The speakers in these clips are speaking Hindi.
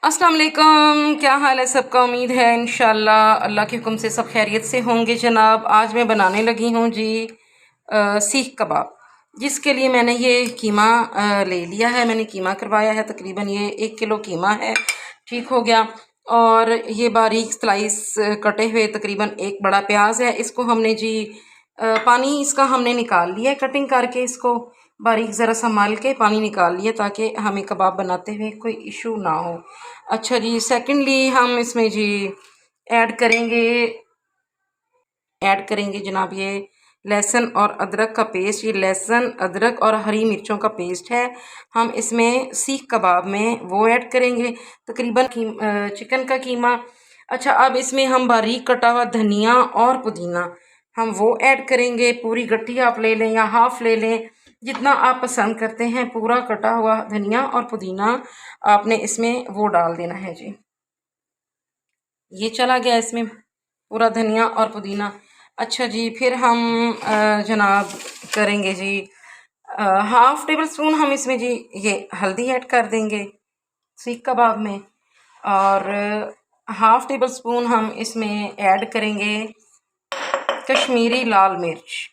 अस्सलाम वालेकुम, क्या हाल है सबका। उम्मीद है इंशाल्लाह अल्लाह के हुक्म से सब खैरियत से होंगे जनाब। आज मैं बनाने लगी हूँ जी सीख कबाब, जिसके लिए मैंने ये कीमा ले लिया है। मैंने कीमा करवाया है, तकरीबन ये 1 किलो कीमा है। ठीक हो गया। और ये बारीक स्लाइस कटे हुए तकरीबन एक बड़ा प्याज है। इसको हमने जी पानी इसका हमने निकाल लिया है, कटिंग करके इसको बारीक ज़रा संभाल के पानी निकाल लिया, ताकि हमें कबाब बनाते हुए कोई इशू ना हो। अच्छा जी, सेकंडली हम इसमें जी ऐड करेंगे जनाब ये लहसुन और अदरक का पेस्ट। ये लहसुन, अदरक और हरी मिर्चों का पेस्ट है। हम इसमें सीख कबाब में वो ऐड करेंगे, तकरीबन चिकन का कीमा। अच्छा, अब इसमें हम बारीक कटा हुआ धनिया और पुदीना हम वो ऐड करेंगे। पूरी गट्ठी आप ले लें या हाफ ले लें, जितना आप पसंद करते हैं। पूरा कटा हुआ धनिया और पुदीना आपने इसमें वो डाल देना है जी। ये चला गया इसमें पूरा धनिया और पुदीना। अच्छा जी, फिर हम जनाब करेंगे जी हाफ़ टेबल स्पून हम इसमें जी ये हल्दी ऐड कर देंगे सीख कबाब में। और हाफ़ टेबल स्पून हम इसमें ऐड करेंगे कश्मीरी लाल मिर्च।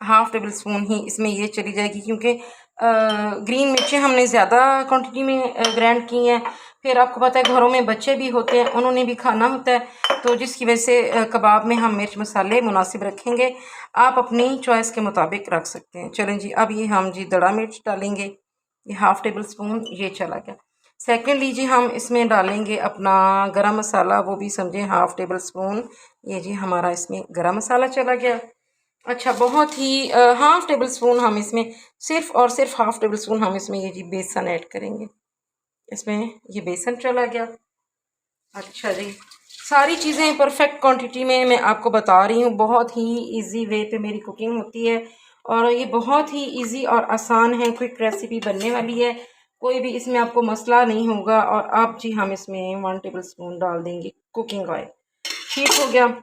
हाफ़ टेबल स्पून ही इसमें ये चली जाएगी, क्योंकि ग्रीन मिर्चें हमने ज़्यादा क्वांटिटी में ग्राइंड की हैं। फिर आपको पता है घरों में बच्चे भी होते हैं, उन्होंने भी खाना होता है, तो जिसकी वजह से कबाब में हम मिर्च मसाले मुनासिब रखेंगे। आप अपनी चॉइस के मुताबिक रख सकते हैं। चलें जी, अब ये हम जी दड़ा मिर्च डालेंगे, ये हाफ़ टेबल स्पून ये चला गया। सेकेंडली जी हम इसमें डालेंगे अपना गरम मसाला, वो भी समझें हाफ़ टेबल स्पून। ये जी हमारा इसमें गरम मसाला चला गया। अच्छा, बहुत ही हाफ़ टेबल स्पून हम इसमें सिर्फ़ और सिर्फ हाफ़ टेबल स्पून हम इसमें ये जी बेसन ऐड करेंगे। इसमें ये बेसन चला गया। अच्छा जी, सारी चीज़ें परफेक्ट क्वांटिटी में मैं आपको बता रही हूँ। बहुत ही इजी वे पे मेरी कुकिंग होती है, और ये बहुत ही इजी और आसान है, क्विक रेसिपी बनने वाली है। कोई भी इसमें आपको मसला नहीं होगा। और अब जी हम इसमें 1 टेबल स्पून डाल देंगे कुकिंग ऑयल। ठीक हो गया।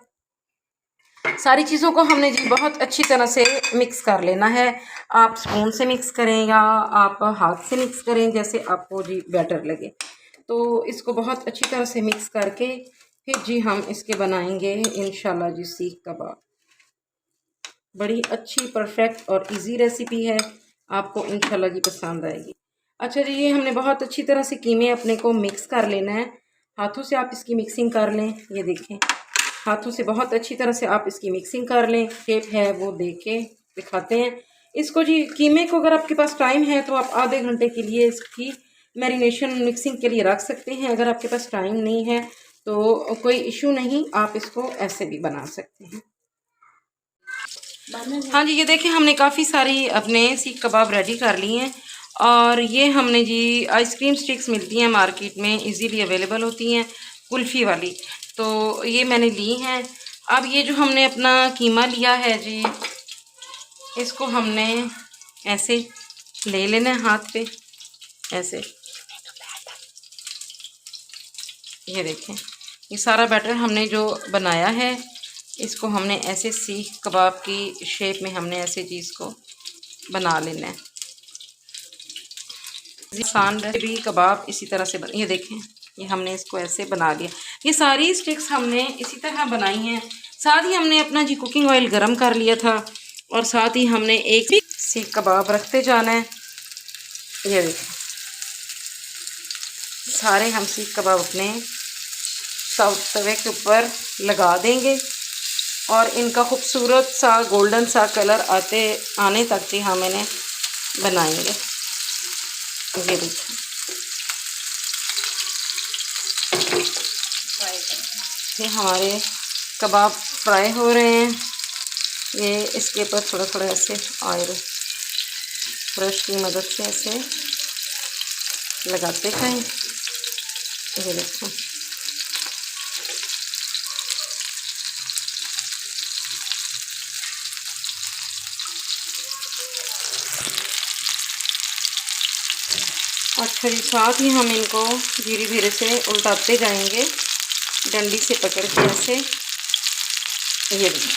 सारी चीज़ों को हमने जी बहुत अच्छी तरह से मिक्स कर लेना है। आप स्पून से मिक्स करें या आप हाथ से मिक्स करें, जैसे आपको जी बेटर लगे। तो इसको बहुत अच्छी तरह से मिक्स करके फिर जी हम इसके बनाएंगे इंशाल्लाह जी सीख कबाब। बड़ी अच्छी, परफेक्ट और इजी रेसिपी है, आपको इंशाल्लाह जी पसंद आएगी। अच्छा जी, ये हमने बहुत अच्छी तरह से कीमे अपने को मिक्स कर लेना है। हाथों से आप इसकी मिक्सिंग कर लें। ये देखें, हाथों से बहुत अच्छी तरह से आप इसकी मिक्सिंग कर लें। शेप है वो देख के दिखाते हैं इसको जी। कीमे को अगर आपके पास टाइम है तो आप आधे घंटे के लिए इसकी मैरिनेशन मिक्सिंग के लिए रख सकते हैं। अगर आपके पास टाइम नहीं है तो कोई इशू नहीं, आप इसको ऐसे भी बना सकते हैं। हाँ जी, ये देखें हमने काफ़ी सारी अपने सीख कबाब रेडी कर ली हैं। और ये हमने जी आइसक्रीम स्टिक्स मिलती हैं मार्केट में, इजीली अवेलेबल होती हैं, कुल्फ़ी वाली। तो ये मैंने ली हैं। अब ये जो हमने अपना कीमा लिया है जी, इसको हमने ऐसे ले लेना है हाथ पे ऐसे। ये देखें, ये सारा बैटर हमने जो बनाया है, इसको हमने ऐसे सीख कबाब की शेप में हमने ऐसे चीज़ को बना लेना है। आसान भी कबाब इसी तरह से ये देखें, ये हमने इसको ऐसे बना लिया। ये सारी स्टिक्स हमने इसी तरह बनाई हैं। साथ ही हमने अपना जी कुकिंग ऑयल गरम कर लिया था, और साथ ही हमने एक सीख कबाब रखते जाना है। ये देखें, सारे हम सीख कबाब अपने तवे के ऊपर लगा देंगे, और इनका खूबसूरत सा गोल्डन सा कलर आने तक जी हम इन्हें बनाएंगे। ये देखिए, ये हमारे कबाब फ्राई हो रहे हैं। ये इसके ऊपर थोड़ा थोड़ा ऐसे ऑयल ब्रश की मदद से ऐसे लगाते जाएं। ये देखो, अच्छा जी, साथ ही हम इनको धीरे धीरे से उल्टाते जाएंगे, डंडी से पकड़ के ऐसे। ये देखिए,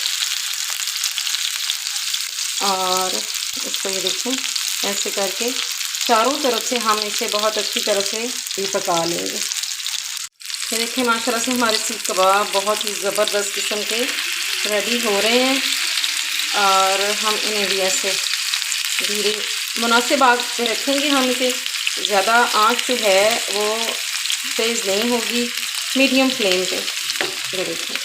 और इसको ये देखें ऐसे करके चारों तरफ से हम इसे बहुत अच्छी तरह से ये पका लेंगे। ये देखिए माशाल्लाह से हमारे सीख कबाब बहुत ही ज़बरदस्त किस्म के रेडी हो रहे हैं और हम इन्हें भी ऐसे धीरे मुनासिब आग पे रखेंगे। हम इसे ज़्यादा आंच जो है वो तेज़ नहीं होगी, मीडियम फ्लेम पे। ये देखिए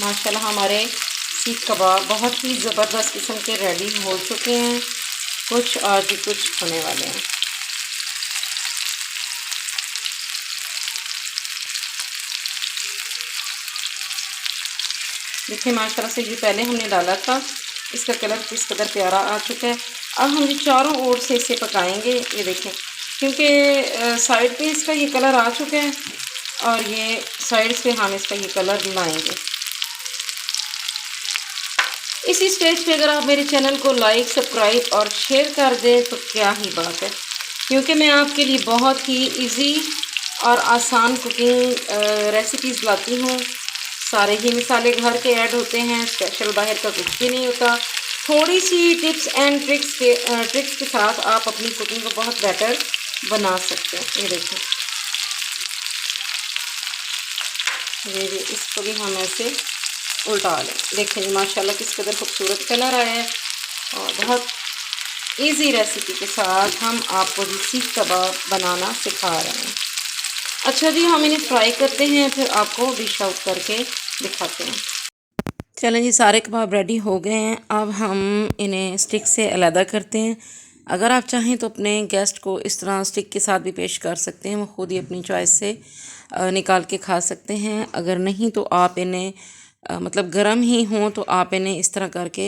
माशाल्लाह हमारे सीख कबाब बहुत ही ज़बरदस्त किस्म के रेडी हो चुके हैं। कुछ आज ही कुछ होने वाले हैं। देखिए माशाल्लाह से ये पहले हमने डाला था, इसका कलर किस कदर प्यारा आ चुका है। अब हम ये चारों ओर से इसे पकाएंगे। ये देखें क्योंकि साइड पे इसका ये कलर आ चुका है और ये साइड से हम इसका ये कलर लाएंगे। इसी स्टेज पे अगर आप मेरे चैनल को लाइक, सब्सक्राइब और शेयर कर दें तो क्या ही बात है, क्योंकि मैं आपके लिए बहुत ही इजी और आसान कुकिंग रेसिपीज़ लाती हूँ। सारे ही मसाले घर के ऐड होते हैं, स्पेशल बाहर का कुछ भी नहीं होता। थोड़ी सी टिप्स एंड ट्रिक्स के साथ आप अपनी कुकिंग को बहुत बेटर बना सकते हैं। ये देखिए ये इसको भी हम ऐसे उल्टा लें। देखिए जी माशाल्लाह किस कदर खूबसूरत कलर आया है और बहुत इजी रेसिपी के साथ हम आपको जी सीख कबाब बनाना सिखा रहे हैं। अच्छा जी हम इन्हें फ्राई करते हैं, फिर आपको डिश आउट करके दिखाते हैं। चलें जी सारे कबाब रेडी हो गए हैं। अब हम इन्हें स्टिक से अलहदा करते हैं। अगर आप चाहें तो अपने गेस्ट को इस तरह स्टिक के साथ भी पेश कर सकते हैं, वो खुद ही अपनी चॉइस से निकाल के खा सकते हैं। अगर नहीं तो आप इन्हें मतलब गर्म ही हों तो आप इन्हें इस तरह करके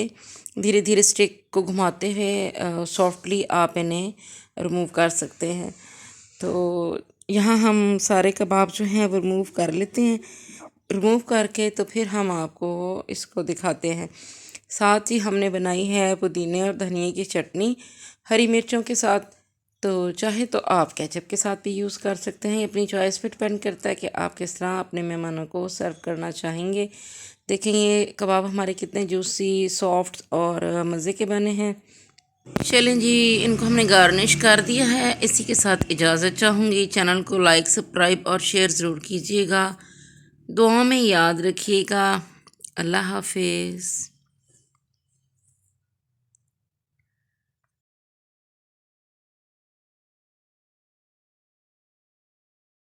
धीरे धीरे स्टिक को घुमाते हुए सॉफ्टली आप इन्हें रिमूव कर सकते हैं। तो यहाँ हम सारे कबाब जो हैं वो रिमूव कर लेते हैं। रिमूव करके तो फिर हम आपको इसको दिखाते हैं। साथ ही हमने बनाई है पुदीने और धनिए की चटनी हरी मिर्चों के साथ। तो चाहे तो आप केचप के साथ भी यूज़ कर सकते हैं। अपनी चॉइस पे डिपेंड करता है कि आप किस तरह अपने मेहमानों को सर्व करना चाहेंगे। देखें ये कबाब हमारे कितने जूसी, सॉफ्ट और मज़े के बने हैं। चलें जी इनको हमने गार्निश कर दिया है। इसी के साथ इजाज़त चाहूँगी। चैनल को लाइक, सब्सक्राइब और शेयर ज़रूर कीजिएगा। दुआ में याद रखिएगा। अल्लाह हाफिज़।